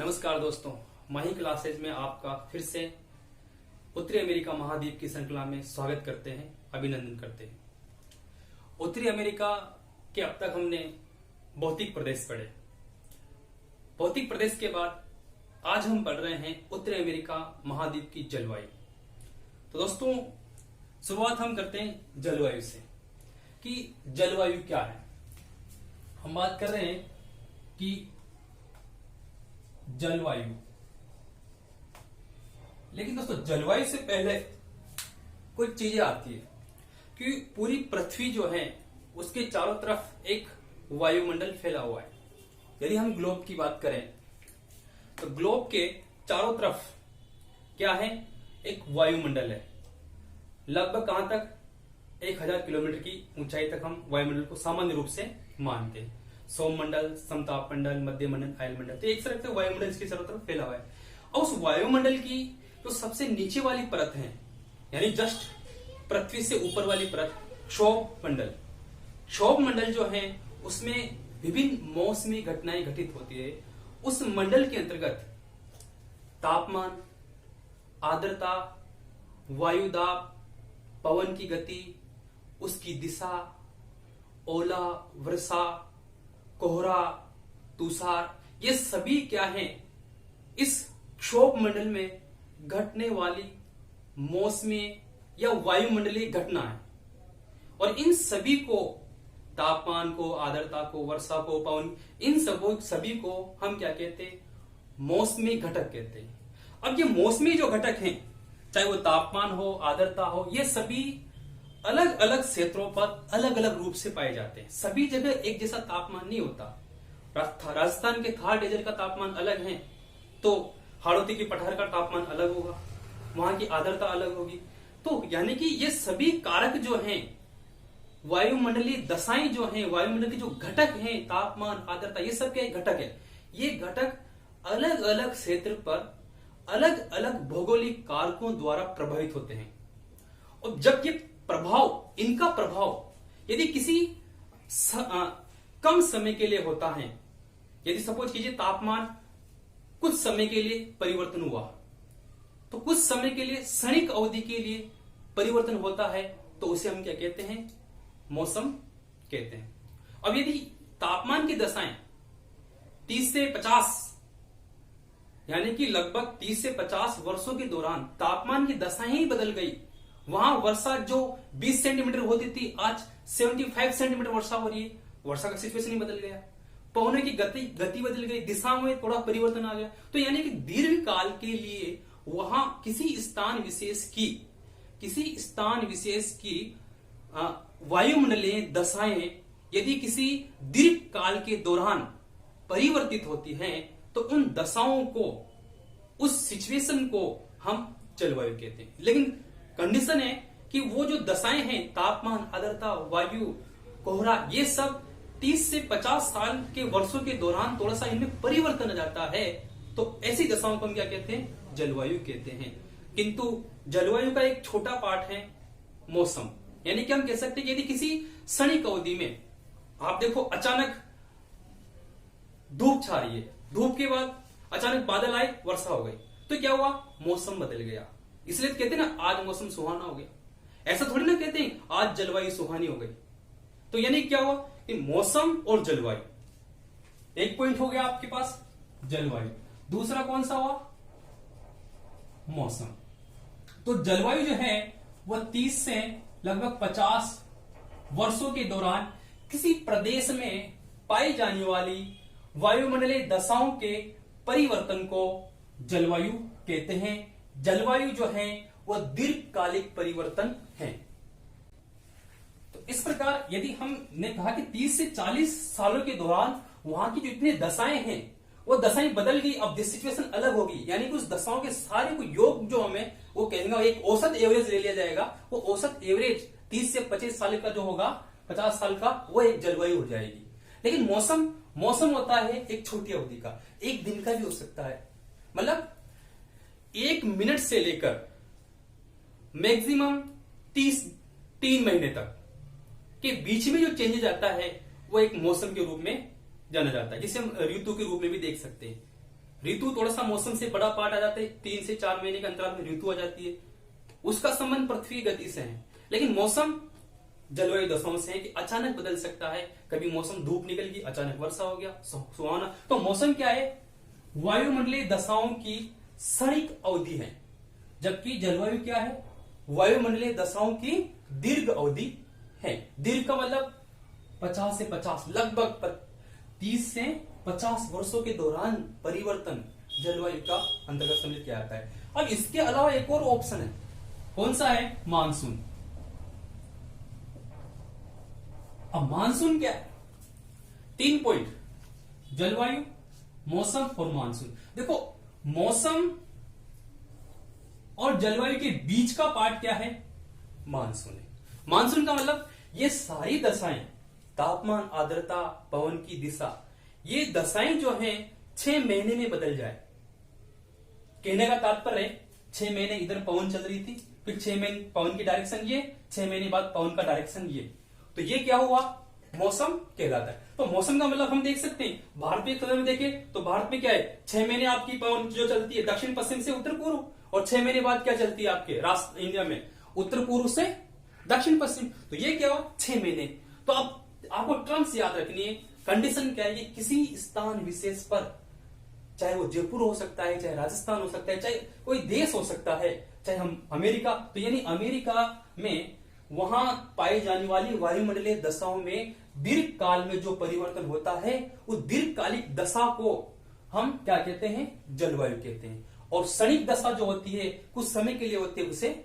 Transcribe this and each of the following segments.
नमस्कार दोस्तों, माही क्लासेज में आपका फिर से उत्तरी अमेरिका महाद्वीप की श्रृंखला में स्वागत करते हैं, अभिनंदन करते हैं। उत्तरी अमेरिका के अब तक हमने भौतिक प्रदेश पढ़े। भौतिक प्रदेश के बाद आज हम पढ़ रहे हैं उत्तरी अमेरिका महाद्वीप की जलवायु। तो दोस्तों, शुरुआत हम करते हैं जलवायु से कि जलवायु क्या है। हम बात कर रहे हैं कि जलवायु, लेकिन दोस्तों जलवायु से पहले कुछ चीजें आती है कि पूरी पृथ्वी जो है उसके चारों तरफ एक वायुमंडल फैला हुआ है। यदि हम ग्लोब की बात करें तो ग्लोब के चारों तरफ क्या है, एक वायुमंडल है। लगभग कहां तक, 1000 किलोमीटर की ऊंचाई तक हम वायुमंडल को सामान्य रूप से मानते हैं। सौममंडल, समताप मंडल, मध्य मंडल, आयल मंडल, तो एक तरह से वायुमंडल इसके चारों तरफ फैला हुआ है। और उस वायुमंडल की जो सबसे नीचे वाली परत है, यानी जस्ट पृथ्वी से ऊपर वाली परत, क्षोभ मंडल। क्षोभ मंडल जो है उसमें विभिन्न मौसमी घटनाएं घटित होती है। उस मंडल के अंतर्गत तापमान, आर्द्रता, वायुदाब, पवन की गति, उसकी दिशा, ओला, वर्षा, कोहरा, तुषार, ये सभी क्या है, इस क्षोभ मंडल में घटने वाली मौसमी या वायुमंडलीय घटना है। और इन सभी को, तापमान को, आर्द्रता को, वर्षा को, पवन, इन सभी को हम क्या कहते हैं, मौसमी घटक कहते हैं। अब ये मौसमी जो घटक हैं, चाहे वो तापमान हो, आर्द्रता हो, ये सभी अलग अलग क्षेत्रों पर अलग अलग रूप से पाए जाते हैं। सभी जगह एक जैसा तापमान नहीं होता। राजस्थान के थार डेजर्ट का तापमान अलग है, तो हाड़ौती की पठार का तापमान अलग होगा, वहां की आर्द्रता अलग होगी। तो यानी कि ये सभी कारक जो हैं, वायुमंडलीय दशाएं जो हैं, वायुमंडल के जो घटक हैं, तापमान, आर्द्रता, ये सब क्या घटक है। ये घटक अलग अलग क्षेत्र पर अलग अलग भौगोलिक कारकों द्वारा प्रभावित होते हैं। और जब ये प्रभाव, इनका प्रभाव यदि किसी कम समय के लिए होता है, यदि सपोज कीजिए तापमान कुछ समय के लिए परिवर्तन हुआ, तो कुछ समय के लिए, क्षणिक अवधि के लिए परिवर्तन होता है, तो उसे हम क्या कहते हैं, मौसम कहते हैं। अब यदि तापमान की दशाएं 30 से 50, यानी कि लगभग 30 से 50 वर्षों के दौरान तापमान की दशाएं ही बदल गई, वहां वर्षा जो 20 सेंटीमीटर होती थी, आज 75 सेंटीमीटर वर्षा हो रही है, वर्षा का सिचुएशन ही बदल गया। पवनों की गति बदल गई, दिशा में थोड़ा परिवर्तन आ गया। तो यानी कि दीर्घ काल के लिए वहां किसी स्थान विशेष की वायुमंडलीय दशाएं यदि किसी दीर्घ काल के दौरान परिवर्तित होती हैं, तो उन दशाओं को, उस सिचुएशन को हम जलवायु कहते हैं। लेकिन कंडीशन है कि वो जो दशाएं हैं, तापमान, आर्द्रता, वायु, कोहरा, ये सब 30 से 50 साल के वर्षों के दौरान थोड़ा सा इनमें परिवर्तन आ जाता है, तो ऐसी दशाओं को हम क्या कहते हैं, जलवायु कहते हैं। किंतु जलवायु का एक छोटा पार्ट है मौसम। यानी कि हम कह सकते हैं कि यदि किसी क्षणिक अवधि में आप देखो, अचानक धूप छा रही है, धूप के बाद अचानक बादल आए, वर्षा हो गई, तो क्या हुआ, मौसम बदल गया। इसलिए कहते हैं ना, आज मौसम सुहाना हो गया। ऐसा थोड़ी ना कहते हैं आज जलवायु सुहानी हो गई। तो यानी क्या हुआ कि मौसम और जलवायु, एक पॉइंट हो गया आपके पास जलवायु। दूसरा कौन सा हुआ, मौसम। तो जलवायु जो है वह 30 से लगभग 50 वर्षों के दौरान किसी प्रदेश में पाई जाने वाली वायुमंडलीय दशाओं के परिवर्तन को जलवायु कहते हैं। जलवायु जो है वह दीर्घकालिक परिवर्तन है। तो इस प्रकार यदि हमने कहा कि 30 से 40 सालों के दौरान वहां की जो इतनी दशाएं हैं, वो दशाएं बदल गई, अब सिचुएशन अलग होगी। यानी कि उस दशाओं के सारे को योग जो हमें वो कहेंगे, एक औसत एवरेज ले लिया जाएगा। वो औसत एवरेज 30 से 25 साल का जो होगा, 50 साल का, वो एक जलवायु हो जाएगी। लेकिन मौसम होता है एक छोटी अवधि का, एक दिन का भी हो सकता है। मतलब 1 मिनट से लेकर मैक्सिमम 3 महीने तक के बीच में जो चेंजेस आता है, वो एक मौसम के रूप में जाना जाता है, जिसे हम ऋतु के रूप में भी देख सकते हैं। ऋतु थोड़ा सा मौसम से बड़ा पार्ट आ जाता है, 3 से 4 महीने के अंतराल में ऋतु आ जाती है, उसका संबंध पृथ्वी गति से है। लेकिन मौसम जलवायु दशाओं से है कि अचानक बदल सकता है, कभी मौसम धूप निकल गई, अचानक वर्षा हो गया, सुहाना। तो मौसम क्या है? वायुमंडलीय दशाओं की क्षणिक अवधि है, जबकि जलवायु क्या है? वायुमंडलीय दशाओं की दीर्घ अवधि है। दीर्घ का मतलब 50 से 50, लगभग 30 से 50 वर्षों के दौरान परिवर्तन जलवायु का अंतर्गत सम्मिलित किया जाता है। अब इसके अलावा एक और ऑप्शन है, कौन सा है? मानसून। अब मानसून क्या है? 3 पॉइंट, जलवायु, मौसम और मानसून। देखो, मौसम और जलवायु के बीच का पार्ट क्या है? मानसून है। मानसून का मतलब ये सारी दशाएं, तापमान, आर्द्रता, पवन की दिशा, ये दशाएं जो हैं 6 महीने में बदल जाए। कहने का तात्पर्य है 6 महीने इधर पवन चल रही थी, फिर 6 महीने पवन की डायरेक्शन ये, 6 महीने बाद पवन का डायरेक्शन ये, तो ये क्या हुआ? मौसम कहलाता है। तो मौसम का मतलब हम देख सकते हैं, भारतीय समय में देखें तो भारत में क्या है? 6 महीने आपकी पवन जो चलती है दक्षिण पश्चिम से उत्तर पूर्व, और 6 महीने बाद क्या चलती है आपके राष्ट्र इंडिया में? उत्तर पूर्व से दक्षिण पश्चिम। तो ये क्या हुआ? 6 महीने। तो अब आपको टर्म्स याद रखनी है। कंडीशन क्या है? कि किसी स्थान विशेष पर, चाहे वो जयपुर हो सकता है, चाहे राजस्थान हो सकता है, चाहे कोई देश हो सकता है, चाहे हम अमेरिका, तो यानी अमेरिका में वहां पाई जाने वाली वायुमंडलीय दशाओं में दीर्घ काल में जो परिवर्तन होता है, उस दीर्घकालिक दशा को हम क्या कहते हैं? जलवायु कहते हैं। और क्षणिक दशा जो होती है, कुछ समय के लिए होती है, उसे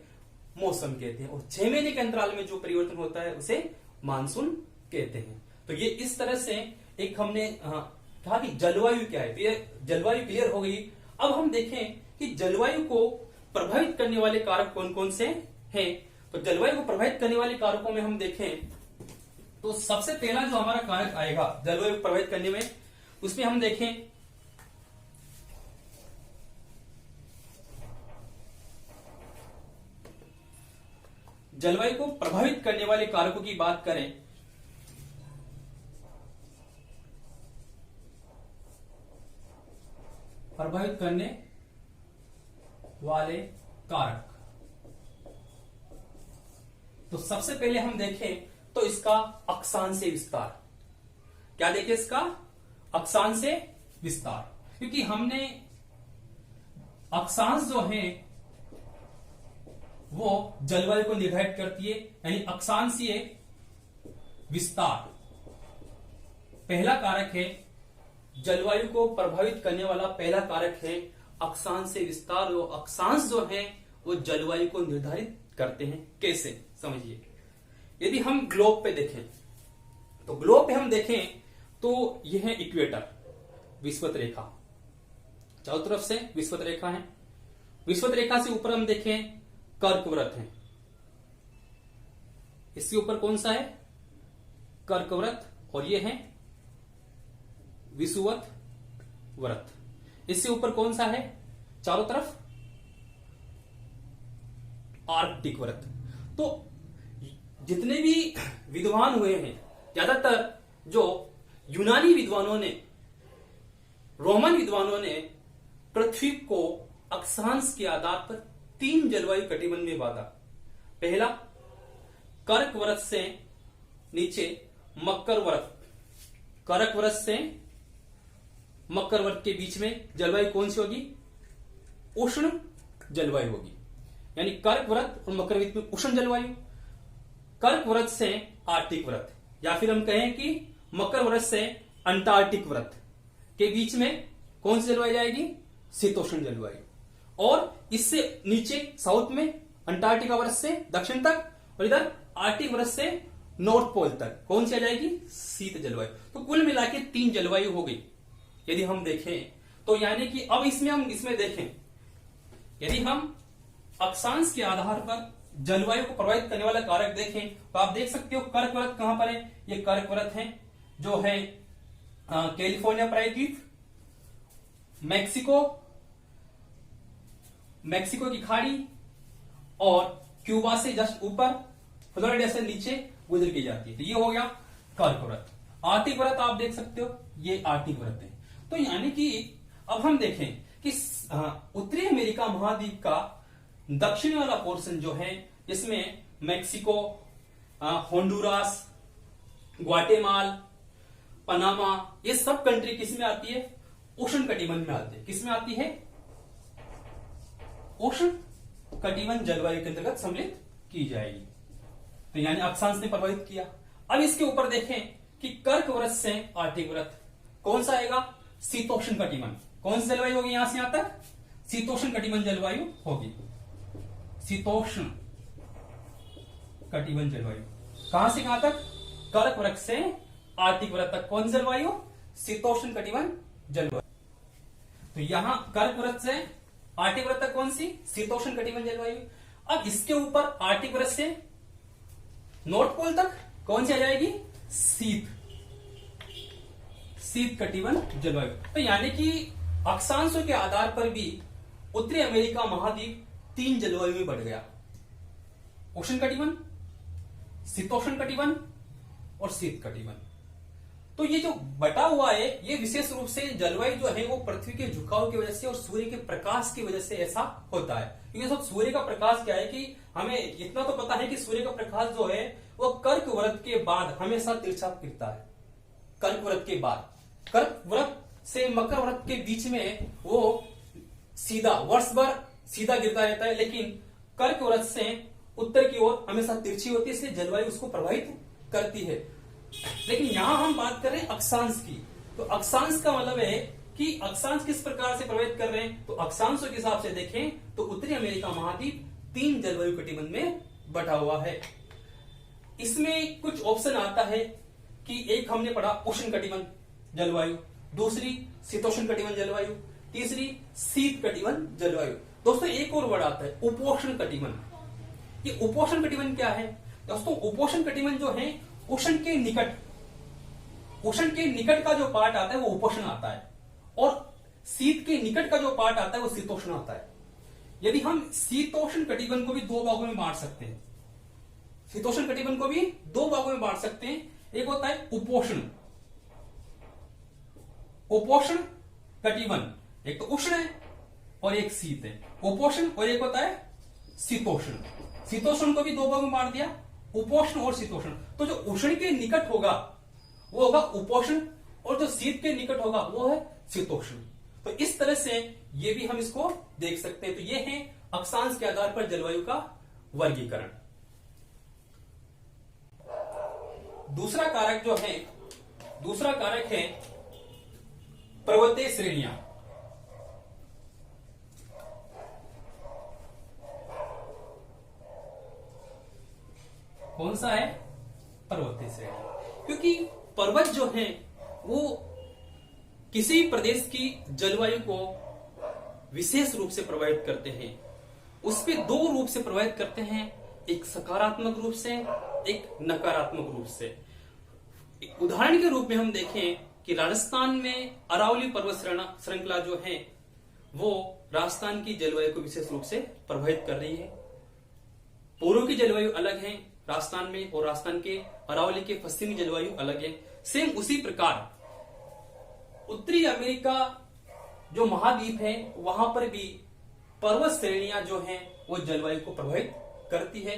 मौसम कहते हैं। और 6 महीने के अंतराल में जो परिवर्तन होता है, उसे मानसून कहते हैं। तो ये इस तरह से एक हमने कहा कि जलवायु क्या है। तो ये जलवायु क्लियर हो गई। अब हम देखें कि जलवायु को प्रभावित करने वाले कारक कौन कौन से हैं। तो जलवायु को प्रभावित करने वाले कारकों में हम देखें तो सबसे पहला जो हमारा कारक आएगा जलवायु को प्रभावित करने में, उसमें हम देखें जलवायु को प्रभावित करने वाले कारकों की बात करें प्रभावित करने वाले कारक, तो सबसे पहले हम देखें तो इसका अक्षांश विस्तार। क्या देखें? इसका अक्षांश विस्तार, क्योंकि हमने अक्षांश जो है वो जलवायु को निर्धारित करती है, यानी अक्षांशीय विस्तार पहला कारक है। जलवायु को प्रभावित करने वाला पहला कारक है अक्षांश विस्तार। वो अक्षांश जो है वो जलवायु को निर्धारित करते हैं। कैसे? समझिए, यदि हम ग्लोब पे देखें तो ग्लोब पे हम देखें तो यह है इक्वेटर, विषुवत रेखा, चारों तरफ से विषुवत रेखा है। विषुवत रेखा से ऊपर हम देखें कर्कवृत है। इसके ऊपर कौन सा है? कर्कवृत, और यह है विषुवत व्रत। इससे ऊपर कौन सा है? चारों तरफ आर्कटिक व्रत। तो जितने भी विद्वान हुए हैं, ज्यादातर जो यूनानी विद्वानों ने, रोमन विद्वानों ने पृथ्वी को अक्षांश के आधार पर 3 जलवायु कटिबंध में बांटा। पहला, कर्क व्रत से नीचे मकर व्रत, कर्क व्रत से मकर व्रत के बीच में जलवायु कौन सी होगी? उष्ण जलवायु होगी। यानी कर्क व्रत और मकर व्रत में उष्ण जलवायु, कर्क व्रत से आर्टिक व्रत, या फिर हम कहें कि मकर व्रत से अंटार्कटिक व्रत के बीच में कौन सी जलवायु जाएगी? शीतोष्ण जलवायु। और इससे नीचे साउथ में अंटार्कटिका व्रत से दक्षिण तक, और इधर आर्टिक व्रत से नॉर्थ पोल तक कौन सी आ जाएगी? शीत जलवायु। तो कुल मिला के 3 जलवायु हो गई यदि हम देखें तो। यानी कि अब इसमें देखें, यदि हम अक्षांश के आधार पर जलवायु को प्रभावित करने वाला कारक देखें तो आप देख सकते हो कर्क व्रत कहां पर है? ये कर्क व्रत है जो है कैलिफोर्निया प्रायद्वीप, मैक्सिको की खाड़ी और क्यूबा से जस्ट ऊपर, फ्लोरिडा से नीचे गुजर की जाती है। तो ये हो गया कर्क व्रत। आर्टिक व्रत आप देख सकते हो, ये आर्टिक व्रत है। तो यानी कि अब हम देखें कि उत्तरी अमेरिका महाद्वीप का दक्षिणी वाला पोर्शन जो है, जिसमें मैक्सिको, होंडुरास, ग्वाटेमाल, पनामा, ये सब कंट्री किस में आती है? उष्ण कटिबंध में आती है। किस में आती है? उष्ण कटिबंध जलवायु के अंतर्गत सम्मिलित की जाएगी। तो यानी अक्षांश ने प्रभावित किया। अब इसके ऊपर देखें कि कर्क व्रत से आर्टिक व्रत कौन सा आएगा? शीतोष्ण कटिबंध। कौन सी जलवायु होगी यहां से यहां तक? शीतोष्ण कटिबंध जलवायु होगी। शीतोष्ण कटिबंध जलवायु कहां से कहां तक? कर्क व्रत से आर्टिक व्रत तक कौन जलवायु? शीतोष्ण कटिबंध जलवायु। तो यहां कर्क व्रत से आर्टिक व्रत तक कौन सी? शीतोष्ण कटिबंध जलवायु। अब इसके ऊपर आर्टिक व्रत से नॉर्थ पोल तक कौन सी आ जाएगी? शीत कटिबंध जलवायु। तो यानी कि अक्षांशों के आधार पर भी उत्तरी अमेरिका महाद्वीप 3 जलवायु में बढ़ गया। उष्ण कटिबंध, शीतोष्ण कटिबंध और शीत कटिबंध। तो ये जो बटा हुआ है, ये विशेष रूप से जलवायु जो है वो पृथ्वी के झुकाव की वजह से और सूर्य के प्रकाश की वजह से ऐसा होता है। क्योंकि सब सूर्य का प्रकाश क्या है कि हमें इतना तो पता है कि सूर्य का प्रकाश जो है वो कर्क व्रत के बाद हमेशा तिरछा गिरता है। कर्क व्रत के बाद, कर्क व्रत से मकर व्रत के बीच में वो सीधा वर्ष भर सीधा गिरता रहता है, लेकिन कर्क व्रत से उत्तर की ओर हमेशा तिरछी होती है, इसलिए जलवायु उसको प्रभावित करती है। लेकिन यहां हम बात कर रहे हैं अक्षांश की। तो अक्षांश का मतलब है कि अक्षांश किस प्रकार से प्रभावित कर रहे हैं। तो अक्षांशों के हिसाब से देखें तो उत्तरी अमेरिका महाद्वीप 3 जलवायु कटिबंध में बटा हुआ है। इसमें कुछ ऑप्शन आता है कि एक हमने पढ़ा उष्ण कटिबंध जलवायु, दूसरी शीतोष्ण कटिबंध जलवायु, तीसरी शीत कटिबंध जलवायु। दोस्तों एक और वर्ड आता है उपोष्ण कटिबंध। ये उपोष्ण कटिबंध क्या है? दोस्तों उपोष्ण कटिबंध जो है उष्ण के निकट का जो पार्ट आता है वो उपोष्ण आता है, और शीत के निकट का जो पार्ट आता है वो शीतोष्ण आता है। यदि हम शीतोष्ण कटिबंध को भी 2 भागों में बांट सकते हैं, शीतोष्ण कटिबंध को भी 2 भागों में बांट सकते हैं। एक होता है उपोष्ण कटिबंध, एक तो उष्ण है और एक शीत है, उपोष्ण, और एक होता है शीतोष्ण। शीतोष्ण को भी 2 भागों में बांट दिया, उपोष्ण और शीतोष्ण। तो जो उष्ण के निकट होगा वो होगा उपोष्ण, और जो शीत के निकट होगा वो है शीतोष्ण। तो इस तरह से ये भी हम इसको देख सकते हैं। तो ये है अक्षांश के आधार पर जलवायु का वर्गीकरण। दूसरा कारक है पर्वतीय श्रेणियां। कौन सा है? पर्वतीय श्रेणी। क्योंकि पर्वत जो है वो किसी प्रदेश की जलवायु को विशेष रूप से प्रभावित करते हैं। उसपे 2 रूप से प्रभावित करते हैं, एक सकारात्मक रूप से, एक नकारात्मक रूप से। उदाहरण के रूप में हम देखें कि राजस्थान में अरावली पर्वत श्रृंखला जो है वो राजस्थान की जलवायु को विशेष रूप से प्रभावित कर रही है। पूर्व की जलवायु अलग है राजस्थान में, और राजस्थान के अरावली के पश्चिमी जलवायु अलग है। सेम उसी प्रकार उत्तरी अमेरिका जो महाद्वीप है वहां पर भी पर्वत श्रेणियां जो हैं वो जलवायु को प्रभावित करती है।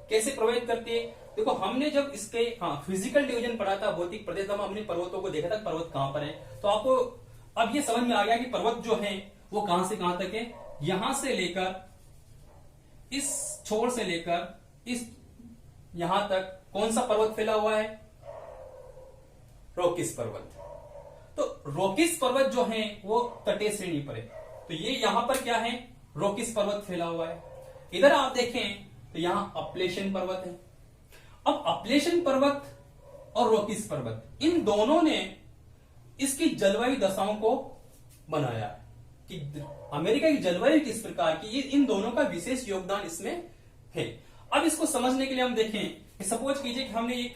कैसे प्रभावित करती है? देखो हमने जब इसके फिजिकल डिवीजन पढ़ा था, भौतिक प्रदेश, हमने पर्वतों को देखा था पर्वत कहां पर है। तो आपको अब ये समझ में आ गया कि पर्वत जो है वो कहां से कहां तक है। यहां से लेकर इस छोर से लेकर इस यहां तक कौन सा पर्वत फैला हुआ है? रॉकीज पर्वत। तो रॉकीज पर्वत जो है वो तटीय श्रेणी पर है। तो ये यहां पर क्या है? रॉकीज पर्वत फैला हुआ है। इधर आप देखें तो यहां अपलेशन पर्वत है। अब अपलेशन पर्वत और रॉकीज पर्वत, इन दोनों ने इसकी जलवायु दशाओं को बनाया कि अमेरिका की जलवायु किस प्रकार की, ये इन दोनों का विशेष योगदान इसमें है। अब इसको समझने के लिए हम देखें कि सपोज कीजिए कि हमने एक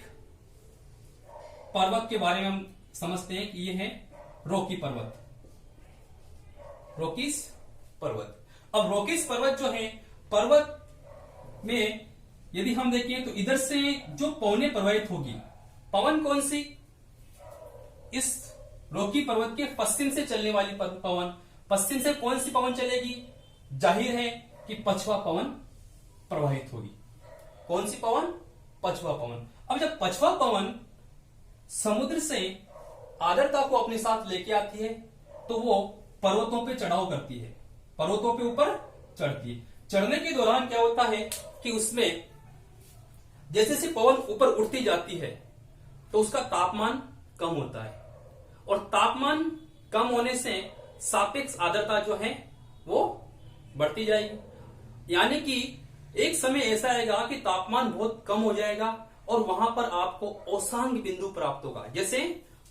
पर्वत के बारे में हम समझते हैं कि ये है रॉकी पर्वत, रॉकीज पर्वत। अब रॉकीज पर्वत जो है, पर्वत में यदि हम देखें तो इधर से जो पवनें प्रवाहित होगी, पवन कौन सी? इस रोकी पर्वत के पश्चिम से चलने वाली पवन, पश्चिम से कौन सी पवन चलेगी? जाहिर है कि पछुआ पवन प्रवाहित होगी। कौन सी पवन? पछुआ पवन। अब जब पछुआ पवन समुद्र से आर्द्रता को अपने साथ लेके आती है तो वो पर्वतों पे चढ़ाव करती है, पर्वतों पे ऊपर चढ़ती है। चढ़ने के दौरान क्या होता है कि उसमें जैसे जैसे पवन ऊपर उठती जाती है तो उसका तापमान कम होता है, और तापमान कम होने से सापेक्ष आर्द्रता जो है वो बढ़ती जाएगी। यानी कि एक समय ऐसा आएगा कि तापमान बहुत कम हो जाएगा और वहां पर आपको औसांग बिंदु प्राप्त होगा। जैसे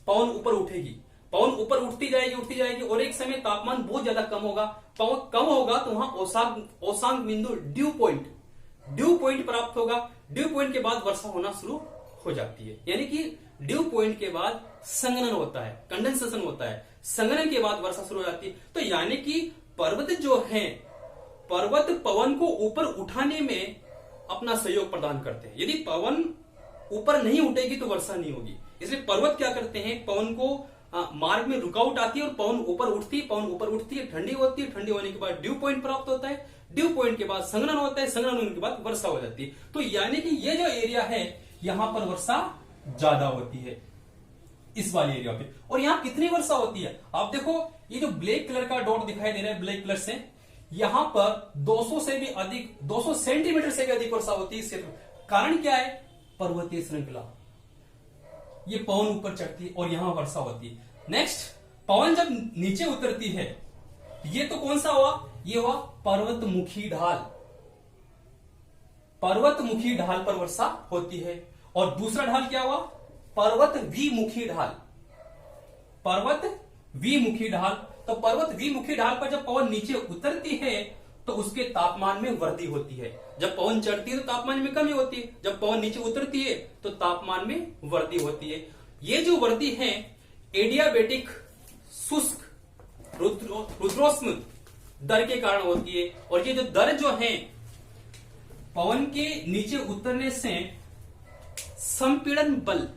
पवन ऊपर उठेगी, पवन ऊपर उठती जाएगी और एक समय तापमान बहुत ज्यादा कम होगा, पवन कम होगा तो वहां औसांग बिंदु ड्यू पॉइंट प्राप्त होगा। ड्यू पॉइंट के बाद वर्षा होना शुरू हो जाती है। यानी कि ड्यू पॉइंट के बाद संघनन होता है, कंडेंसेशन होता है, संघनन के बाद वर्षा शुरू हो जाती है। तो यानी कि पर्वत जो है, पर्वत पवन को ऊपर उठाने में अपना सहयोग प्रदान करते हैं। यदि पवन ऊपर नहीं उठेगी तो वर्षा नहीं होगी। इसलिए पर्वत क्या करते हैं, पवन को मार्ग में रुकावट आती है और पवन ऊपर उठती है, ठंडी होती है, ठंडी होने के बाद ड्यू पॉइंट प्राप्त होता है, ड्यू पॉइंट के बाद संघनन होता है, संघनन होने के बाद वर्षा हो जाती है। तो यानी कि ये जो एरिया है यहां पर वर्षा ज्यादा होती है, इस वाले एरिया पे। और यहां कितनी वर्षा होती है आप देखो, ये जो ब्लैक कलर का डॉट दिखाई दे रहा है, ब्लैक कलर से, यहां पर 200 से भी अधिक, 200 सेंटीमीटर से भी अधिक वर्षा होती है इस क्षेत्र में। कारण क्या है? पर्वतीय श्रृंखला, ये पवन ऊपर चढ़ती है और यहां वर्षा होती है। नेक्स्ट, पवन जब नीचे उतरती है, ये तो कौन सा हुआ? ये हुआ पर्वतमुखी ढाल, पर्वतमुखी ढाल पर वर्षा होती है। और दूसरा ढाल क्या हुआ? पर्वत विमुखी ढाल, पर्वत विमुखी ढाल। तो पर्वत विमुखी ढाल पर जब पवन नीचे उतरती है तो उसके तापमान में वृद्धि होती है। जब पवन चढ़ती है तो तापमान में कमी होती है, जब पवन नीचे उतरती है तो तापमान में वृद्धि होती है। ये जो वृद्धि है एडियाबेटिक शुष्क रुद्रोष्म दर के कारण होती है। और ये जो दर जो है पवन के नीचे उतरने से संपीड़न बल,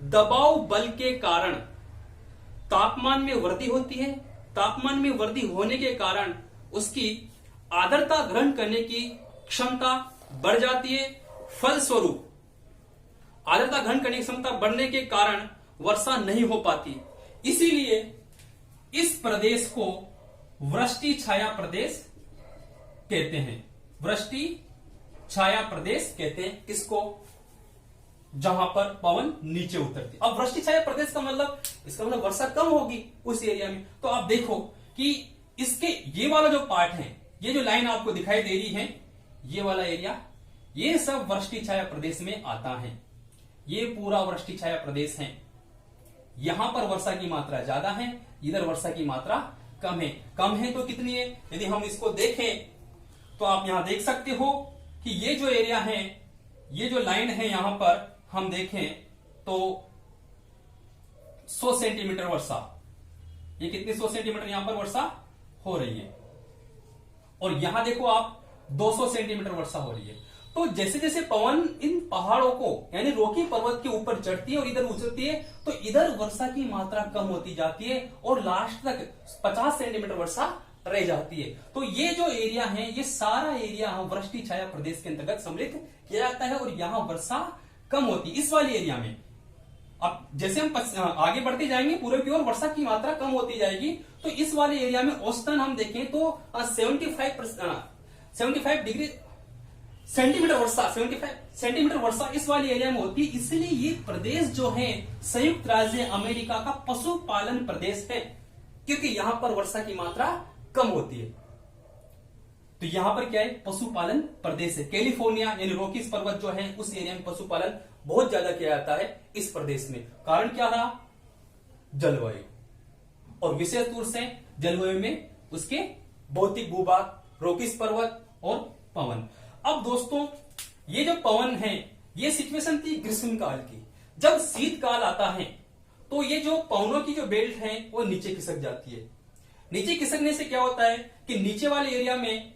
दबाव बल के कारण तापमान में वृद्धि होती है। तापमान में वृद्धि होने के कारण उसकी आर्द्रता ग्रहण करने की क्षमता बढ़ जाती है। फलस्वरूप आर्द्रता ग्रहण करने की क्षमता बढ़ने के कारण वर्षा नहीं हो पाती। इसीलिए इस प्रदेश को वृष्टि छाया प्रदेश कहते हैं। वृष्टि छाया प्रदेश कहते हैं किसको? जहां पर पवन नीचे उतरती। अब वृष्टि छाया प्रदेश का मतलब, इसका मतलब वर्षा कम होगी उस एरिया में। तो आप देखो कि इसके ये वाला जो पार्ट है, ये जो लाइन आपको दिखाई दे रही है, ये वाला एरिया, ये सब वृष्टि छाया प्रदेश में आता है। ये पूरा वृष्टि छाया प्रदेश है। यहां पर वर्षा की मात्रा ज्यादा है, इधर वर्षा की मात्रा कम है। कम है तो कितनी है? यदि हम इसको देखें तो आप यहां देख सकते हो कि ये जो एरिया है, ये जो लाइन है, यहां पर हम देखें तो 100 सेंटीमीटर वर्षा, ये कितनी 100 सेंटीमीटर यहां पर वर्षा हो रही है। और यहां देखो आप 200 सेंटीमीटर वर्षा हो रही है। तो जैसे जैसे पवन इन पहाड़ों को यानी रोकी पर्वत के ऊपर चढ़ती है और इधर उतरती है तो इधर वर्षा की मात्रा कम होती जाती है और लास्ट तक 50 सेंटीमीटर वर्षा रह जाती है। तो ये जो एरिया है, ये सारा एरिया वृष्टि छाया प्रदेश के अंतर्गत सम्मिलित किया जाता है और यहां वर्षा कम होती है इस वाली एरिया में। अब जैसे हम आगे बढ़ते जाएंगे पूर्व की ओर वर्षा की मात्रा कम होती जाएगी। तो इस वाले एरिया में औसतन हम देखें तो 75 डिग्री सेंटीमीटर वर्षा, 75 सेंटीमीटर वर्षा इस वाली एरिया में होती है। इसलिए ये प्रदेश जो है संयुक्त राज्य अमेरिका का पशुपालन प्रदेश है, क्योंकि यहां पर वर्षा की मात्रा कम होती है। तो यहां पर क्या है? पशुपालन प्रदेश है। कैलिफोर्निया यानी रॉकीज पर्वत जो है उस एरिया में पशुपालन बहुत ज्यादा किया जाता है इस प्रदेश में। कारण क्या रहा? जलवायु, और विशेष रूप से जलवायु में उसके भौतिक भूभाग, रॉकीज पर्वत और पवन। अब दोस्तों ये जो पवन है, ये सिचुएशन थी ग्रीष्म काल की। जब शीत काल आता है तो ये जो पवनों की जो बेल्ट है वो नीचे खिसक जाती है। नीचे खिसकने से क्या होता है कि नीचे वाले एरिया में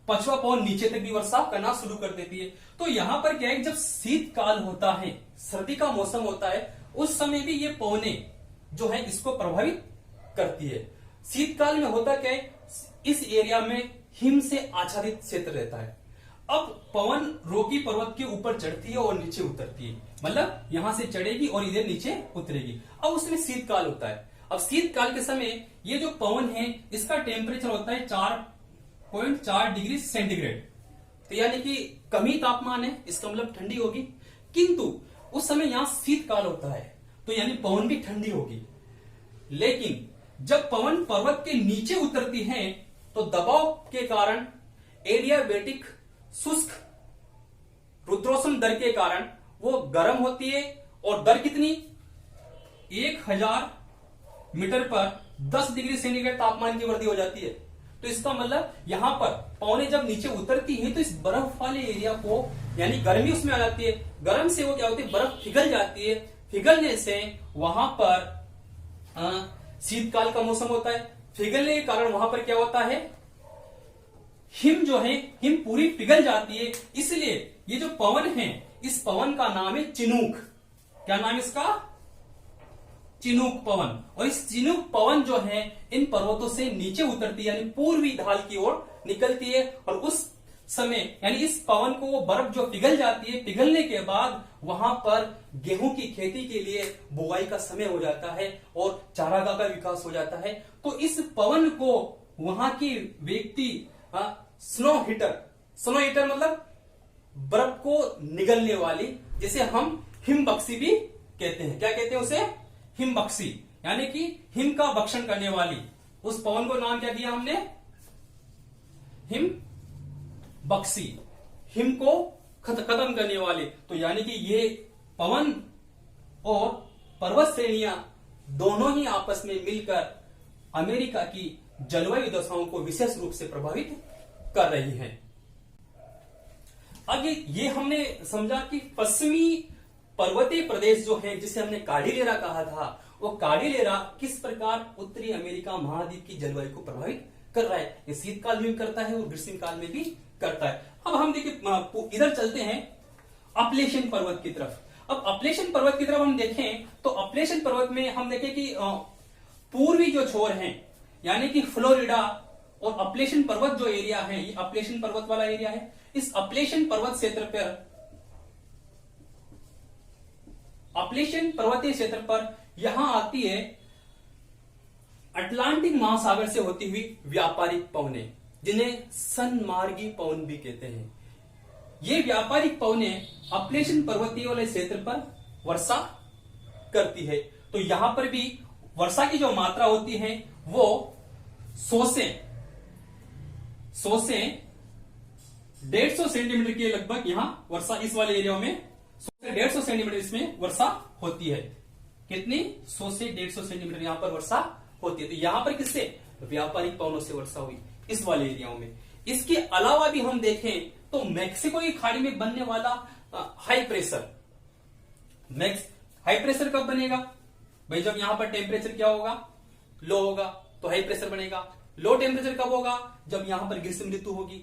पछुआ पवन नीचे तक भी वर्षा करना शुरू कर देती है। तो यहां पर क्या है, जब शीत काल होता है, सर्दी का मौसम होता है, उस समय भी ये पवने जो है इसको प्रभावित करती है। शीतकाल में होता क्या है, इस एरिया में हिम से आच्छादित क्षेत्र रहता है। अब पवन रोकी पर्वत के ऊपर चढ़ती है और नीचे उतरती है, मतलब यहां से चढ़ेगी और इधर नीचे उतरेगी। अब उसमें शीतकाल होता है। अब शीतकाल के समय ये जो पवन है इसका टेम्परेचर होता है 4.4 डिग्री सेंटीग्रेड, तो यानी कि कम ही तापमान है, इसका मतलब ठंडी होगी। किंतु उस समय यहां शीतकाल होता है, तो यानी पवन भी ठंडी होगी। लेकिन जब पवन पर्वत के नीचे उतरती है तो दबाव के कारण एडियाबेटिक शुष्क रुद्रोष्म दर के कारण वो गर्म होती है, और दर कितनी, 1000 मीटर पर 10 डिग्री सेंटीग्रेड तापमान की वृद्धि हो जाती है। तो इसका मतलब यहां पर पवनें जब नीचे उतरती है तो इस बर्फ वाले एरिया को, यानी गर्मी उसमें आ जाती है, गर्म से वो क्या होती है, बर्फ पिघल जाती है, पिघलने से वहां पर शीतकाल का मौसम होता है। पिघलने के कारण वहां पर क्या होता है, हिम जो है, हिम पूरी पिघल जाती है। इसलिए ये जो पवन है, इस पवन का नाम है चिनूक। क्या नाम है इसका, चिनूक पवन। और इस चिनूक पवन जो है इन पर्वतों से नीचे उतरती है, यानी पूर्वी ढाल की ओर निकलती है, और उस समय यानी इस पवन को वो बर्फ जो पिघल जाती है, पिघलने के बाद वहां पर गेहूं की खेती के लिए बुआई का समय हो जाता है और चारागाह का विकास हो जाता है। तो इस पवन को वहां के व्यक्ति स्नो हीटर मतलब बर्फ को निगलने वाली, जिसे हम हिमबख्शी भी कहते हैं। क्या कहते हैं उसे, हिमबख्शी, यानी कि हिम का भक्षण करने वाली। उस पवन को नाम क्या दिया हमने, हिमबख्शी, हिम को खत्म करने वाले। तो यानी कि ये पवन और पर्वत श्रेणियां दोनों ही आपस में मिलकर अमेरिका की जलवायु दशाओं को विशेष रूप से प्रभावित कर रही हैं। अब ये हमने समझा कि पश्चिमी पर्वतीय प्रदेश जो है, जिसे हमने कार्डिलेरा कहा था, वो कार्डिलेरा किस प्रकार उत्तरी अमेरिका महाद्वीप की जलवायु को प्रभावित कर रहा है। ये शीतकाल में भी करता है और ग्रीष्म काल में भी करता है। अब हम देखिए इधर चलते हैं अपलेशियन पर्वत की तरफ। अब अपलेशियन पर्वत की तरफ हम देखें तो अपलेशियन पर्वत में हम देखें कि पूर्वी जो छोर है, यानी कि फ्लोरिडा और अपलेशियन पर्वत जो एरिया है, ये अपलेशियन पर्वत वाला एरिया है। इस अपलेशियन पर्वत क्षेत्र पर, अपलेशियन पर्वतीय क्षेत्र पर यहां आती है अटलांटिक महासागर से होती हुई व्यापारिक पवनें, जिन्हें सनमार्गी पवन भी कहते हैं। ये व्यापारिक पवनें अपलेशियन पर्वतीय वाले क्षेत्र पर वर्षा करती है। तो यहां पर भी वर्षा की जो मात्रा होती है वो 100 से 150 सेंटीमीटर के लगभग यहां वर्षा, इस वाले एरिया में 100 से 150 सेंटीमीटर इसमें वर्षा होती है। कितनी, 100 से 150 सेंटीमीटर यहां पर वर्षा होती है। तो यहां पर किससे, व्यापारिक पवनों से वर्षा हुई इस वाले एरियाओं में। इसके अलावा भी हम देखें तो मैक्सिको की खाड़ी में बनने वाला हाई प्रेशर, हाई प्रेशर कब बनेगा भाई, जब यहां पर टेम्परेचर क्या होगा, लो होगा, तो हाई प्रेशर बनेगा। लो टेम्परेचर कब होगा, जब यहां पर ग्रीष्म ऋतु होगी,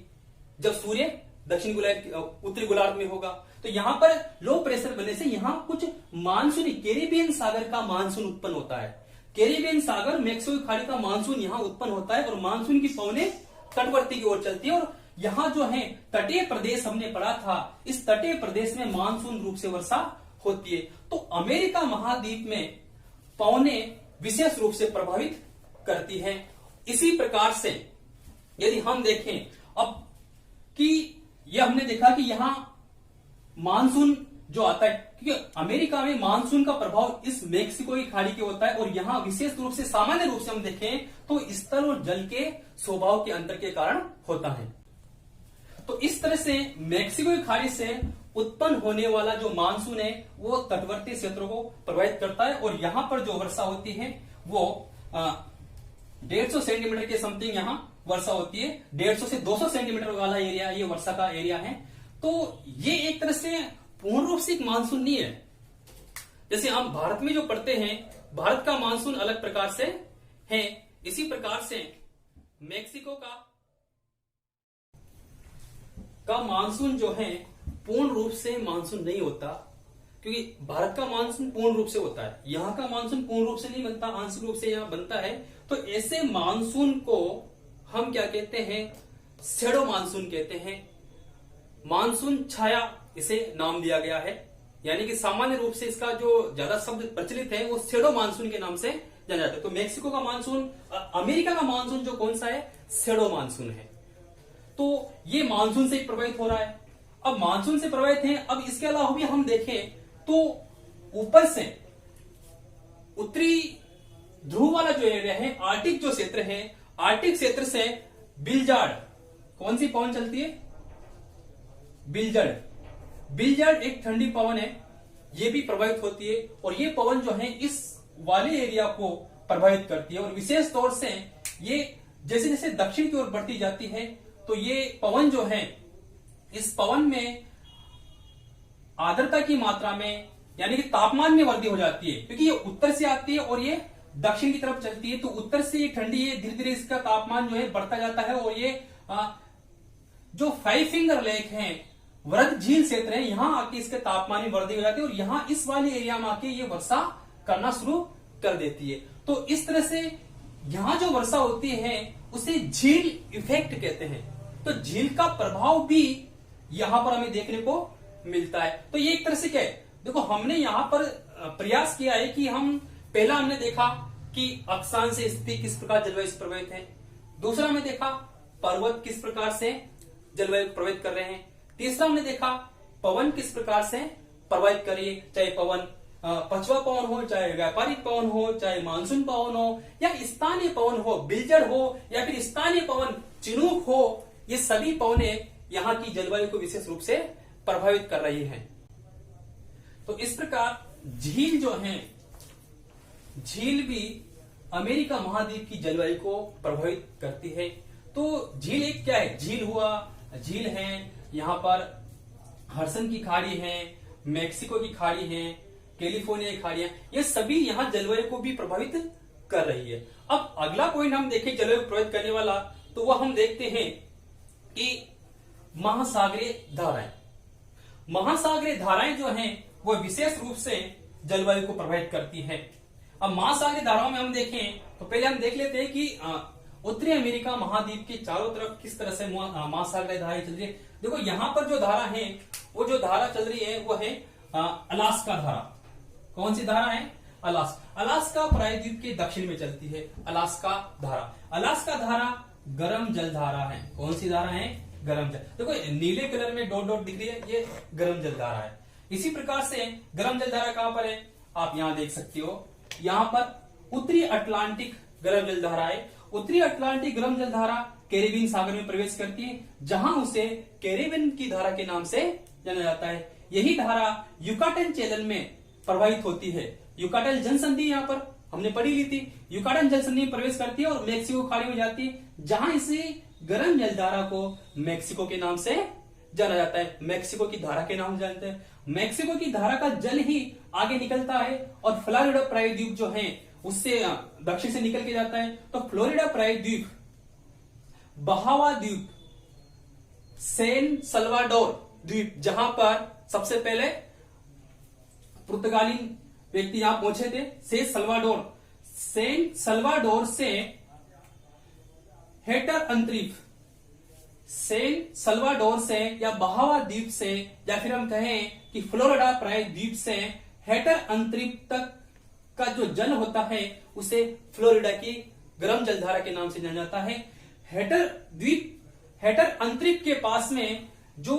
जब सूर्य दक्षिण गोलार्ध उत्तरी गोलार्ध में होगा। तो यहां पर लो प्रेशर बनने से यहां कुछ मानसूनी कैरिबियन सागर का मानसून उत्पन्न होता है। कैरिबियन सागर, मैक्सिको की खाड़ी का मानसून यहां उत्पन्न होता है और मानसून की पवनें तटवर्ती की ओर चलती है। और यहां जो है तटीय प्रदेश हमने पढ़ा था, इस तटीय प्रदेश में मानसून रूप से वर्षा होती है। तो अमेरिका महाद्वीप में पवनें विशेष रूप से प्रभावित करती हैं। इसी प्रकार से यदि हम देखें अब कि यह हमने देखा कि यहां मानसून जो आता है, क्योंकि अमेरिका में मानसून का प्रभाव इस मैक्सिको की खाड़ी के होता है, और यहां विशेष रूप से सामान्य रूप से हम देखें तो स्थल और जल के स्वभाव के अंतर के कारण होता है। तो इस तरह से मैक्सिको की खाड़ी से उत्पन्न होने वाला जो मानसून है वो तटवर्ती क्षेत्रों को प्रभावित करता है, और यहां पर जो वर्षा होती है वो 150 सेंटीमीटर के समथिंग यहां वर्षा होती है। 150 से 200 सेंटीमीटर वाला एरिया ये वर्षा का एरिया है। तो ये एक तरह से पूर्ण रूप से एक मानसून नहीं है। जैसे हम भारत में जो पढ़ते हैं, भारत का मानसून अलग प्रकार से है, इसी प्रकार से मैक्सिको का मानसून जो है पूर्ण रूप से मानसून नहीं होता। क्योंकि भारत का मानसून पूर्ण रूप से होता है, यहाँ का मानसून पूर्ण रूप से नहीं बनता, आंशिक रूप से यहाँ बनता है। तो ऐसे मानसून को हम क्या कहते हैं, शैडो मानसून कहते हैं। मानसून छाया इसे नाम दिया गया है, यानी कि सामान्य रूप से इसका जो ज्यादा शब्द प्रचलित है वो शैडो मानसून के नाम से जाना जाता है। तो मेक्सिको का मानसून, अमेरिका का मानसून जो कौन सा है, शैडो मानसून है। तो ये मानसून से प्रभावित हो रहा है। अब मानसून से प्रभावित है, अब इसके अलावा भी हम देखें तो ऊपर से उत्तरी ध्रुव वाला जो एरिया है, आर्टिक जो क्षेत्र है, आर्टिक क्षेत्र से बिलजार्ड, कौन सी पवन चलती है, बिलजार्ड। बिलजार्ड एक ठंडी पवन है, ये भी प्रभावित होती है और ये पवन जो है इस वाले एरिया को प्रभावित करती है। और विशेष तौर से ये जैसे जैसे दक्षिण की ओर बढ़ती जाती है तो ये पवन जो है, इस पवन में आर्द्रता की मात्रा में यानी कि तापमान में वृद्धि हो जाती है, क्योंकि ये उत्तर से आती है और ये दक्षिण की तरफ चलती है। तो उत्तर से ये ठंडी है, धीरे धीरे इसका तापमान जो है बढ़ता जाता है और ये जो 5 फिंगर लेक है, वृद्ध झील क्षेत्र है, यहां आके इसके तापमान में वृद्धि हो जाती है और यहां इस वाले एरिया में आके ये वर्षा करना शुरू कर देती है। तो इस तरह से यहां जो वर्षा होती है उसे झील इफेक्ट कहते हैं। तो झील का प्रभाव भी यहां पर हमें देखने को मिलता है। तो ये एक तरह से क्या है, देखो हमने यहां पर प्रयास किया है कि हम पहला हमने देखा कि अक्षांश स्थिति किस प्रकार जलवायु से प्रभावित है, दूसरा हमने देखा पर्वत किस प्रकार से जलवायु प्रभावित कर रहे हैं, तीसरा हमने देखा पवन किस प्रकार से प्रभावित कर रही है, चाहे पवन पछुआ पवन हो, चाहे व्यापारिक पवन हो, चाहे मानसून पवन हो या स्थानीय पवन हो, बिलजड़ हो या फिर स्थानीय पवन चिनूक हो, ये सभी पवनें यहाँ की जलवायु को विशेष रूप से प्रभावित कर रही हैं। तो इस प्रकार झील जो है, झील भी अमेरिका महाद्वीप की जलवायु को प्रभावित करती है। तो झील एक क्या है, झील हुआ, झील है यहाँ पर हडसन की खाड़ी है, मेक्सिको की खाड़ी है, कैलिफोर्निया की खाड़ियां, ये सभी यहाँ जलवायु को भी प्रभावित कर रही है। अब अगला पॉइंट हम देखें जलवायु प्रभावित करने वाला, तो वह हम देखते हैं कि महासागरीय धाराएं। महासागरीय धाराएं जो हैं वो विशेष रूप से जलवायु को प्रभावित करती हैं। अब महासागरीय धाराओं में हम देखें तो पहले हम देख लेते हैं कि उत्तरी अमेरिका महाद्वीप के चारों तरफ किस तरह से महासागरीय धाराएं चल रही है। देखो यहाँ पर जो धारा है, वो जो धारा चल रही है वो है अलास्का धारा। कौन सी धारा है, अलास्का प्रायद्वीप के दक्षिण में चलती है अलास्का धारा। अलास्का धारा गर्म जल धारा है। कौन सी धारा है, गर्म जल। देखो नीले कलर में डॉट डॉट दिख रही है, ये गर्म जल धारा है। इसी प्रकार से गर्म जल धारा कहां पर है, आप यहां देख सकते हो, यहां पर उत्तरी अटलांटिक गर्म जल धारा है। उत्तरी अटलांटिक गर्म जल धारा कैरिबियन सागर में प्रवेश करती है, जहां उसे कैरिबियन की धारा के नाम से जाना जाता है। यही धारा युकाटन चैनल में प्रवाहित होती है। युकाटन जनसंधि यहाँ पर हमने पढ़ी ली थी, युकाटन जनसंधि में प्रवेश करती है और मेक्सिको खाड़ी में जाती है, जहां इसे गर्म जल धारा को मेक्सिको के नाम से जाना जाता है, मेक्सिको की धारा के नाम से जानते हैं। मेक्सिको की धारा का जल ही आगे निकलता है और फ्लोरिडा प्रायद्वीप जो है उससे दक्षिण से निकल के जाता है। तो फ्लोरिडा प्रायद्वीप, बहावा द्वीप, सैन सल्वाडोर द्वीप, जहां पर सबसे पहले पुर्तगाली व्यक्ति यहां पहुंचे थे, सैन सल्वाडोर से हेटर अंतरिक्ष, सैन सल्वाडोर से या बहावा द्वीप से, या फिर हम कहें कि फ्लोरिडा प्रायद्वीप से हेटर अंतरिक्ष तक का जो जल होता है उसे फ्लोरिडा की गर्म जलधारा के नाम से जाना जाता है। हेटर अंतरिक्ष के पास में जो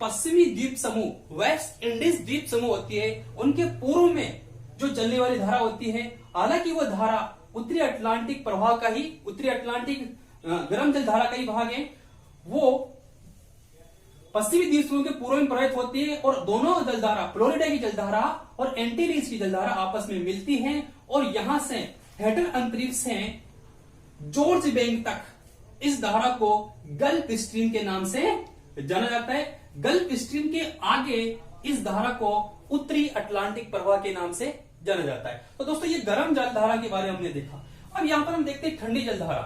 पश्चिमी द्वीप समूह, वेस्ट इंडीज द्वीप समूह होती है, उनके पूर्व में जो चलने वाली धारा होती है, हालांकि वो धारा उत्तरी अटलांटिक प्रवाह का ही, उत्तरी अटलांटिक गर्म जल धारा का ही भाग है, वो पश्चिमी द्वीप समूह के पूर्व में प्रवाहित होती है और दोनों जलधारा, फ्लोरिडा की जलधारा और एंटीलीज की जलधारा आपस में मिलती हैं और यहां से हेटर अंतरिक्ष से जॉर्ज बैंक तक इस धारा को गल्फ स्ट्रीम के नाम से जाना जाता है। गल्फ स्ट्रीम के आगे इस धारा को उत्तरी अटलांटिक प्रवाह के नाम से जाना जाता है। तो दोस्तों ये गर्म जलधारा के बारे में हमने देखा। अब यहां पर हम देखते हैं ठंडी जलधारा।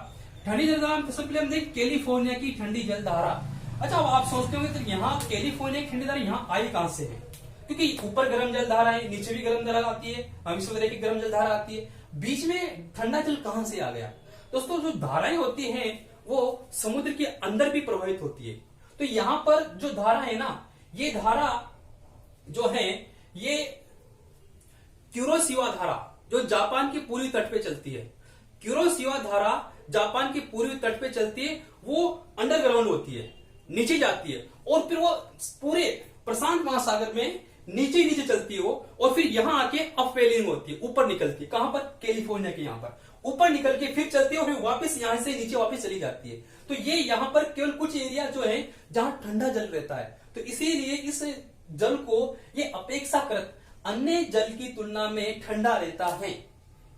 ठंडी जलधारा में सबसे पहले हम देखते कैलिफोर्निया की ठंडी जलधारा। अच्छा, अब आप सोचते होंगे तो यहाँ कैलिफोर्निया की ठंडी धारा यहाँ आई कहां से है? क्योंकि ऊपर गर्म जल धारा है, नीचे भी गर्म धारा आती है, विश्व की गर्म जल धारा आती है, बीच में ठंडा जल कहां से आ गया? दोस्तों जो धाराएं होती हैं वो समुद्र के अंदर भी प्रवाहित होती है। तो यहां पर जो धारा है ना, ये धारा जो है ये क्यूरोशिवा धारा जो जापान के पूर्वी तट पे चलती है, क्यूरोशिवा धारा जापान के पूर्वी तट पे चलती है, वो अंडरग्राउंड होती है, नीचे जाती है और फिर वो पूरे प्रशांत महासागर में नीचे नीचे चलती है वो, और फिर यहां आके अपवेलिंग होती है, ऊपर निकलती है। कहां पर? कैलिफोर्निया के यहां पर ऊपर निकल के फिर चलती है और फिर वापस यहां से नीचे वापस चली जाती है। तो ये यहां पर केवल कुछ एरिया जो है जहां ठंडा जल रहता है, तो इसीलिए इस जल को ये अपेक्षाकृत अन्य जल की तुलना में ठंडा रहता है,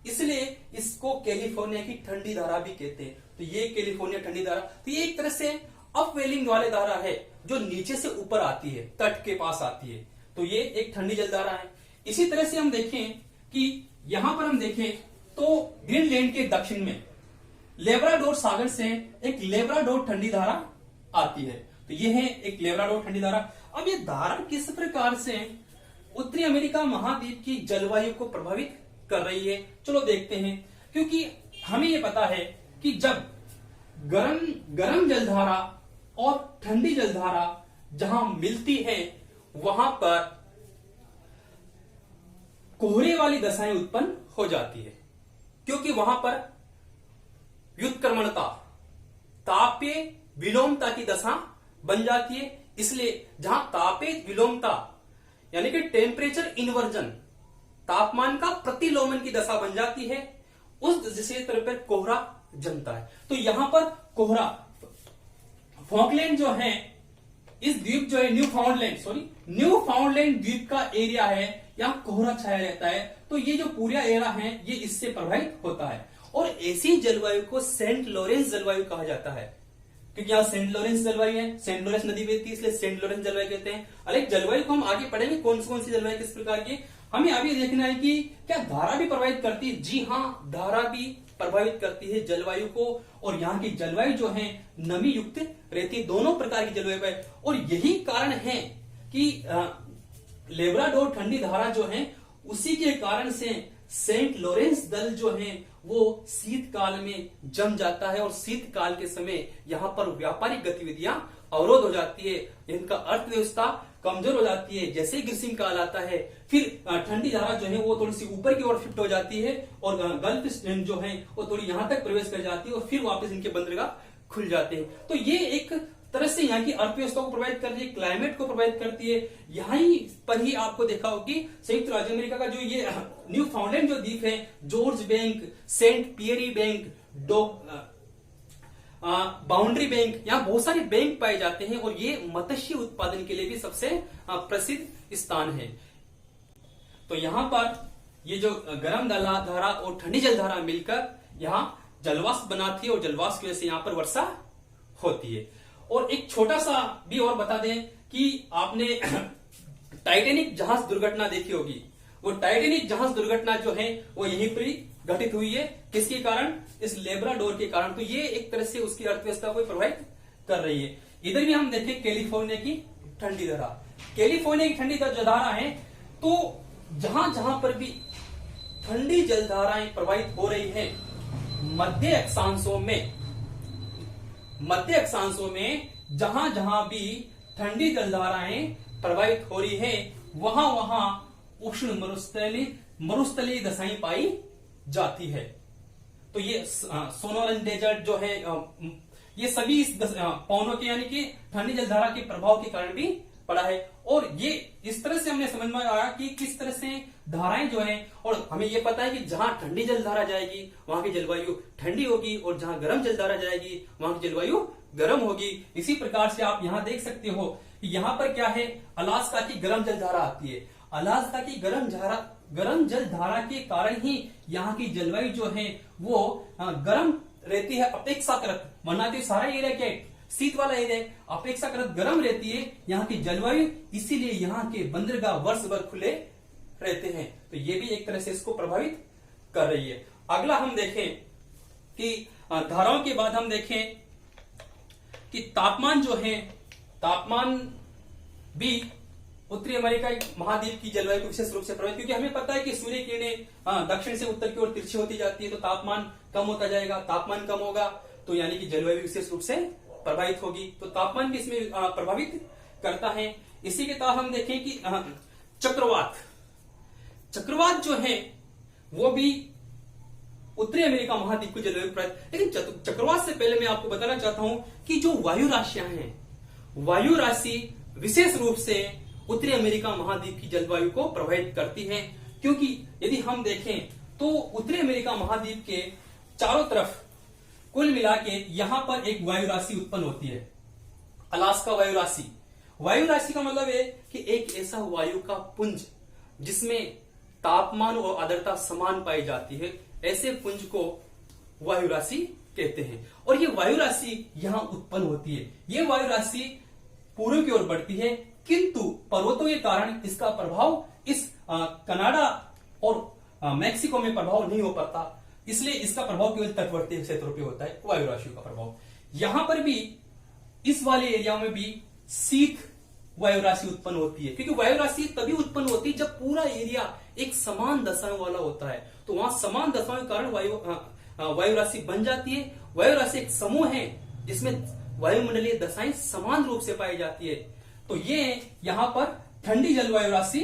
इसलिए इसको कैलिफोर्निया की ठंडी धारा भी कहते हैं। तो ये कैलिफोर्निया ठंडी धारा, तो ये एक तरह से अपवेलिंग वाले धारा है जो नीचे से ऊपर आती है, तट के पास आती है, तो ये एक ठंडी जल धारा है। इसी तरह से हम देखें कि यहां पर हम देखें तो ग्रीनलैंड के दक्षिण में लेब्राडोर सागर से एक लेब्राडोर ठंडी धारा आती है, तो ये है एक लेब्राडोर ठंडी धारा। अब ये धारा किस प्रकार से उत्तरी अमेरिका महाद्वीप की जलवायु को प्रभावित कर रही है, चलो देखते हैं। क्योंकि हमें ये पता है कि जब गर्म जलधारा और ठंडी जलधारा जहां मिलती है वहां पर कोहरे वाली दशाएं उत्पन्न हो जाती है, क्योंकि वहां पर व्युत्क्रमणता, तापीय विलोमता की दशा बन जाती है। इसलिए जहां तापीय विलोमता यानी कि टेम्परेचर इन्वर्जन, तापमान का प्रतिलोमन की दशा बन जाती है, उस क्षेत्र पर कोहरा जमता है। तो यहां पर कोहरा, फॉकलैंड जो है, इस द्वीप जो है न्यूफाउंडलैंड द्वीप का एरिया है, यहां कोहरा छाया रहता है। तो ये जो पूरा एरिया है ये इससे प्रभावित होता है, और ऐसी जलवायु को सेंट लॉरेंस जलवायु कहा जाता है, क्योंकि यहाँ सेंट लॉरेंस जलवायु है, सेंट लॉरेंस नदी बहती है, इसलिए सेंट लॉरेंस जलवायु कहते हैं। अरे जलवायु को हम आगे पढ़ेंगे कौन सी जलवायु किस प्रकार की। हमें अभी देखना है कि क्या धारा भी प्रभावित करती है। जी हाँ, धारा भी प्रभावित करती है जलवायु को, और यहाँ की जलवायु जो है नमी युक्त रहती है, दोनों प्रकार की जलवायु है। और यही कारण है कि लेब्राडोर ठंडी धारा जो है उसी के कारण से सेंट लॉरेंस दल जो है वो शीतकाल में जम जाता है, और शीतकाल के समय यहाँ पर व्यापारिक गतिविधियां अवरोध हो जाती है, इनका अर्थव्यवस्था कमजोर हो जाती है। जैसे ग्रीष्म काल आता है फिर ठंडी धारा जो है वो थोड़ी सी ऊपर की ओर शिफ्ट हो जाती है, और गल्फ स्ट्रीम जो है वो थोड़ी यहां तक प्रवेश कर जाती है, और फिर वापस इनके बंदरगाह खुल जाते हैं। तो ये एक तरह से यहाँ की अर्थव्यवस्था को प्रभावित करती है, क्लाइमेट को प्रभावित करती है। यहीं पर ही आपको देखा होगी संयुक्त राज्य अमेरिका का जो ये न्यू फाउंडलैंड जो द्वीप है, जॉर्ज बैंक, सेंट पियरी बैंक, बाउंड्री बैंक, यहाँ बहुत सारे बैंक पाए जाते हैं, और ये मत्स्य उत्पादन के लिए भी सबसे प्रसिद्ध स्थान है। तो यहाँ पर ये जो गर्म धारा और ठंडी जलधारा मिलकर यहाँ जलवाष्प बनाती है, और जलवाष्प की वजह से यहाँ पर वर्षा होती है। और एक छोटा सा भी और बता दें कि आपने टाइटैनिक जहाज दुर्घटना देखी होगी, वो टाइटैनिक जहाज दुर्घटना जो है वो यहीं पर ही घटित हुई है। किसके कारण? इस लेब्राडोर के कारण। तो ये एक तरह से उसकी अर्थव्यवस्था को प्रभावित कर रही है। इधर भी हम देखें कैलिफोर्निया की ठंडी धारा, कैलिफोर्निया की ठंडी जलधारा है, तो जहां जहां पर भी ठंडी जलधाराएं प्रवाहित हो रही है, मध्य अक्षांशों में जहां जहां भी ठंडी जलधाराएं प्रवाहित हो रही है, वहां वहां उष्ण मरुस्थलीय दशाएं पाई जाती है। तो ये सोनोरन डेजर्ट जो है, ये सभी इस पौनों के यानी कि ठंडी जलधारा के प्रभाव के कारण भी पड़ा है। और ये इस तरह से हमने समझ में आया कि किस तरह से धाराएं जो है, और हमें ये पता है कि जहां ठंडी जलधारा जाएगी वहां की जलवायु ठंडी होगी, और जहां गर्म जलधारा जाएगी वहां की जलवायु गर्म होगी। इसी प्रकार से आप यहां देख सकते हो कि यहां पर क्या है, अलास्का की गर्म जलधारा आती है। अलास्का की गर्म जलधारा के कारण ही यहाँ की जलवायु जो है वो गर्म रहती है अपेक्षाकृत, वरना तो सारा एरिया क्या है, शीत वाला एरिया, अपेक्षाकृत गर्म रहती है यहाँ की जलवायु, इसीलिए यहाँ के बंदरगाह वर्ष भर खुले रहते हैं। तो ये भी एक तरह से इसको प्रभावित कर रही है। अगला हम देखें कि धाराओं के बाद हम देखें कि तापमान जो है, तापमान भी उत्तरी अमेरिका महाद्वीप की जलवायु को विशेष रूप से प्रभावित, क्योंकि हमें पता है कि सूर्य किरणें दक्षिण से उत्तर की ओर तिरछी होती जाती है, तो तापमान कम होता जाएगा, तापमान कम होगा तो यानी कि जलवायु विशेष रूप से प्रभावित होगी, तो तापमान भी इसमें प्रभावित करता है। इसी के तहत हम देखें कि चक्रवात जो है वो भी उत्तरी अमेरिका महाद्वीप की जलवायु प्रभावित। लेकिन चक्रवात से पहले मैं आपको बताना चाहता हूं कि जो वायु राशियां हैं, वायु राशि विशेष रूप से उत्तरी अमेरिका महाद्वीप की जलवायु को प्रभावित करती है, क्योंकि यदि हम देखें तो उत्तरी अमेरिका महाद्वीप के चारों तरफ कुल मिला के यहां पर एक वायु राशि उत्पन्न होती है, अलास्का वायु राशि। वायु राशि का मतलब है कि एक ऐसा वायु का पुंज जिसमें तापमान और आर्द्रता समान पाई जाती है, ऐसे पुंज को वायु राशि कहते हैं। और ये वायु राशि यहां उत्पन्न होती है। ये वायु राशि पूर्व की ओर बढ़ती है, किंतु पर्वतों के कारण इसका प्रभाव इस कनाडा और मैक्सिको में प्रभाव नहीं हो पाता, इसलिए इसका प्रभाव केवल तटवर्ती क्षेत्रों पे होता है वायु राशियों का प्रभाव। यहां पर भी इस वाले एरिया में भी शीत वायु राशि उत्पन्न होती है, क्योंकि वायु राशि तभी उत्पन्न होती है जब पूरा एरिया एक समान दशाओं वाला होता है, तो वहां समान दशाओं के कारण वायु राशि बन जाती है। वायु राशि एक समूह है जिसमें वायुमंडलीय दशाएं समान रूप से पाई जाती है, तो ये यहां पर ठंडी जलवायु राशि,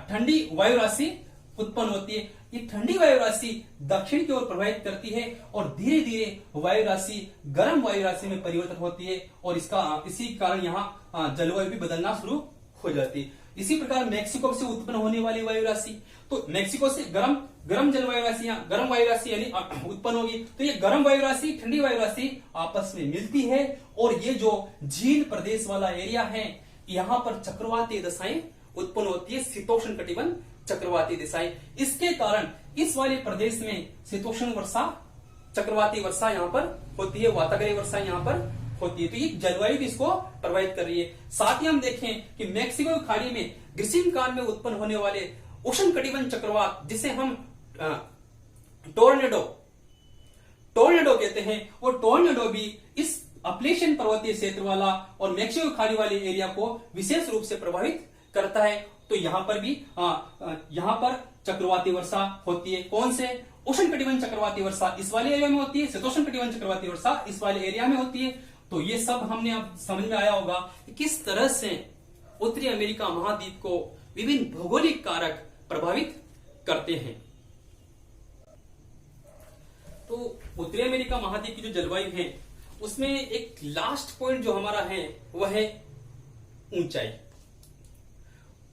ठंडी वायु राशि उत्पन्न होती है। ये ठंडी वायु राशि दक्षिण की ओर प्रभावित करती है और धीरे धीरे वायु राशि गर्म वायु राशि में परिवर्तन होती है, और इसी कारण यहाँ जलवायु भी बदलना शुरू हो जाती है। इसी प्रकार मैक्सिको से उत्पन्न होने वाली वायु राशि, तो मैक्सिको से गर्म जलवायु राशि, गर्म वायु राशि यानी उत्पन्न होगी, तो ये गर्म वायु राशि ठंडी वायु राशि आपस में मिलती है, और ये जो झील प्रदेश वाला एरिया है यहाँ पर चक्रवाती दशाएं उत्पन्न होती है, शीतोष्ण कटिबंध चक्रवाती दिशाएं। इसके कारण इस वाले प्रदेश में शीतोष्ण वर्षा, चक्रवाती वर्षा यहाँ पर होती है, वातावरणीय वर्षा यहाँ पर होती है, तो ये जलवायु भी इसको प्रभावित कर रही है। साथ ही हम देखें कि मैक्सिको खाड़ी में ग्रीष्म काल में उत्पन्न होने वाले उष्ण कटिबंध चक्रवात, जिसे हम टोर्नेडो कहते हैं, वो टोर्नेडो भी इस अपलेशियन पर्वतीय क्षेत्र वाला और मैक्सिको खाड़ी वाले एरिया को विशेष रूप से प्रभावित करता है। तो यहां पर भी यहां पर चक्रवाती वर्षा होती है। कौन से? उष्ण कटिबंध चक्रवाती वर्षा इस वाले एरिया में होती है, शीतोष्ण कटिबंध चक्रवाती वर्षा इस वाले एरिया में होती है। तो ये सब हमने अब समझ में आया होगा कि किस तरह से उत्तरी अमेरिका महाद्वीप को विभिन्न भौगोलिक कारक प्रभावित करते हैं। तो उत्तरी अमेरिका महाद्वीप की जो जलवायु है उसमें एक लास्ट पॉइंट जो हमारा है वह है ऊंचाई।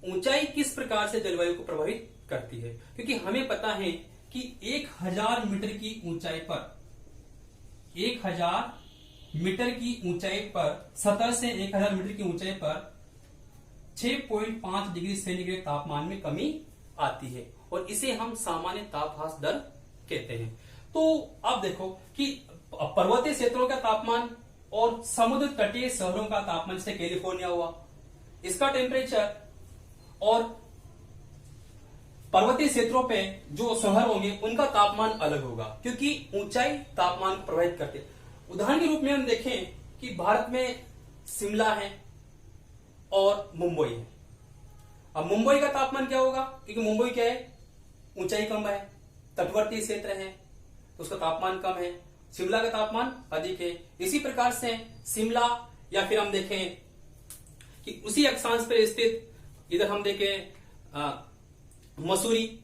ऊंचाई किस प्रकार से जलवायु को प्रभावित करती है, क्योंकि हमें पता है कि 1000 मीटर की ऊंचाई पर 1000 मीटर की ऊंचाई पर सतह से 1000 मीटर की ऊंचाई पर 6.5 डिग्री सेंटीग्रेड तापमान में कमी आती है, और इसे हम सामान्य तापह्रास दर कहते हैं। तो अब देखो कि पर्वतीय क्षेत्रों का तापमान और समुद्र तटीय शहरों का तापमान, जैसे कैलिफोर्निया हुआ, इसका टेम्परेचर और पर्वतीय क्षेत्रों पे जो शहर होंगे उनका तापमान अलग होगा, क्योंकि ऊंचाई तापमान को प्रभावित करते हैं। उदाहरण के रूप में हम देखें कि भारत में शिमला है और मुंबई है। अब मुंबई का तापमान क्या होगा, क्योंकि मुंबई क्या है, ऊंचाई कम है, तटवर्ती क्षेत्र है, तो उसका तापमान कम है। शिमला का तापमान अधिक है। इसी प्रकार से शिमला, या फिर हम देखें कि उसी अक्षांश पर स्थित, इधर हम देखें मसूरी,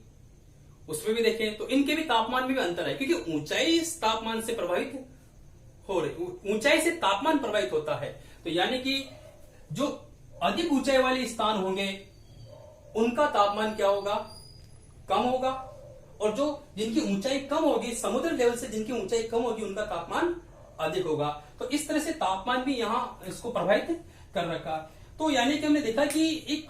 उसमें भी देखें तो इनके भी तापमान में भी अंतर है, क्योंकि ऊंचाई इस तापमान से प्रभावित हो रही, ऊंचाई से तापमान प्रभावित होता है। तो यानी कि जो अधिक ऊंचाई वाले स्थान होंगे उनका तापमान क्या होगा, कम होगा, और जो जिनकी ऊंचाई कम होगी, समुद्र लेवल से जिनकी ऊंचाई कम होगी, उनका तापमान अधिक होगा। तो इस तरह से तापमान भी यहाँ इसको प्रभावित कर रखा। तो यानी कि हमने देखा कि एक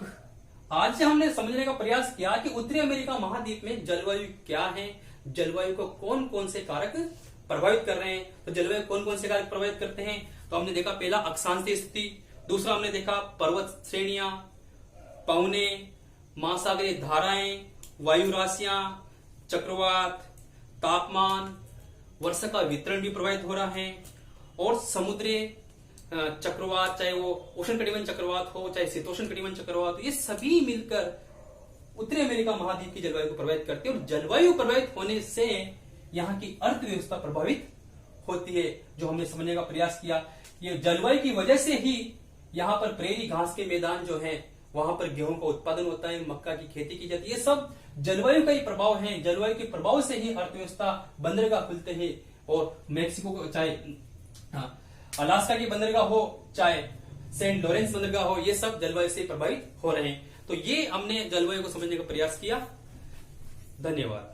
आज से हमने समझने का प्रयास किया कि उत्तरी अमेरिका महाद्वीप में जलवायु क्या है, जलवायु को कौन कौन से कारक प्रभावित कर रहे हैं। तो जलवायु कौन कौन से कारक प्रभावित करते हैं, तो हमने देखा पहला अक्षांशीय स्थिति, दूसरा हमने देखा पर्वत श्रेणियां, पवने, महासागरीय धाराएं, वायु राशियां, चक्रवात, तापमान, वर्षा का वितरण भी प्रभावित हो रहा है, और चक्रवात, चाहे वो उष्ण कटिबंध चक्रवात हो, चाहे शीतोष्ण कटिबंध चक्रवात हो, ये सभी मिलकर उत्तरी अमेरिका महाद्वीप की जलवायु को प्रभावित करते हैं और जलवायु प्रभावित होने से यहाँ की अर्थव्यवस्था प्रभावित होती है। जो हमने समझने का प्रयास किया, ये जलवायु की वजह से ही यहाँ पर प्रेरी घास के मैदान जो है वहां पर गेहूं का उत्पादन होता है, मक्का की खेती की जाती है। ये सब जलवायु का ही प्रभाव है। जलवायु के प्रभाव से ही अर्थव्यवस्था, बंदरगाह खुलते हैं और मेक्सिको को, चाहे अलास्का की बंदरगाह हो, चाहे सेंट लॉरेंस बंदरगाह हो, ये सब जलवायु से प्रभावित हो रहे हैं। तो ये हमने जलवायु को समझने का प्रयास किया। धन्यवाद।